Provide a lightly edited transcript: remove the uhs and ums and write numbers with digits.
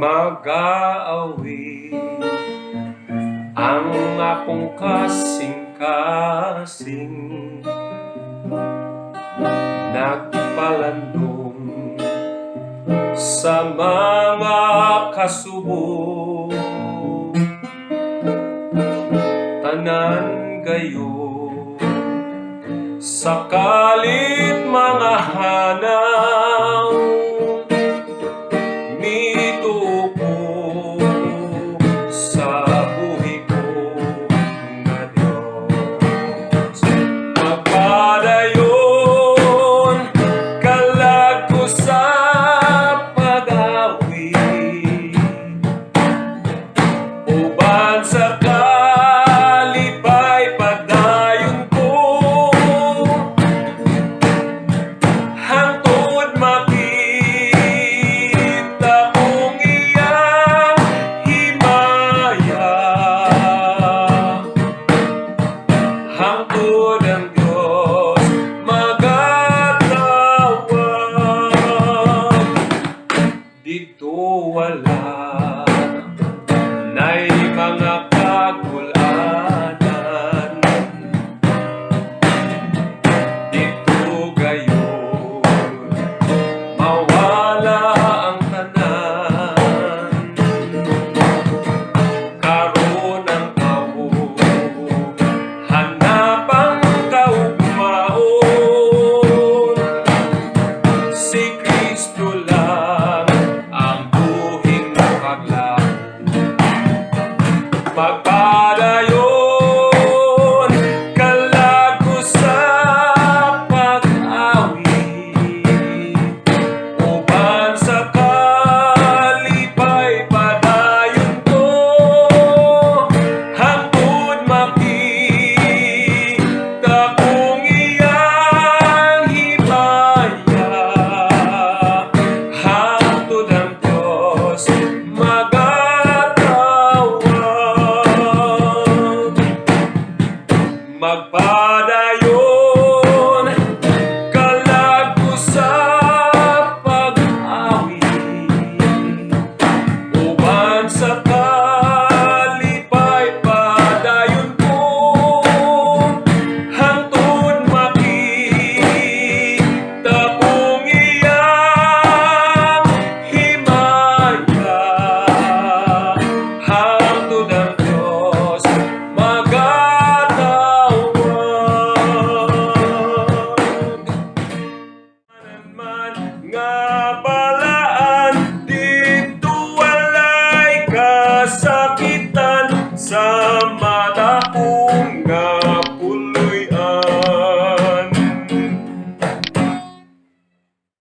Mag-aawit ang akong kasing-kasing, nagpalandong sa mga kasubo, tanan gayo sa kalit mga hanaw, mitupo sa buhi ko nga Diyos. Magpadayon kalag ko sa pag-awit, uban sa kalipay padayon ko, hangtod makita kong iyang himaya, hangtod ang Diyos magatawag. Dito wala na'y mga kagulanan, dito gayon mawala ang tanan. Karon ang tao hanapang kaugmaon, si Kristo lang ang buhing kaglaon. Magpadayon kalag ko sa pag-awit, uban sa kalipay padayon ko, hangtod makita kong iyang himaya, hangtod ang Diyos magatawag. Magpadayon kalag ko sa pag-awit, uban sa kalipay padayon ko, hangtod makita kong iyang himaya, hangtod ang Diyos magatawag. Man nga balaan, dito walay kasakitan sa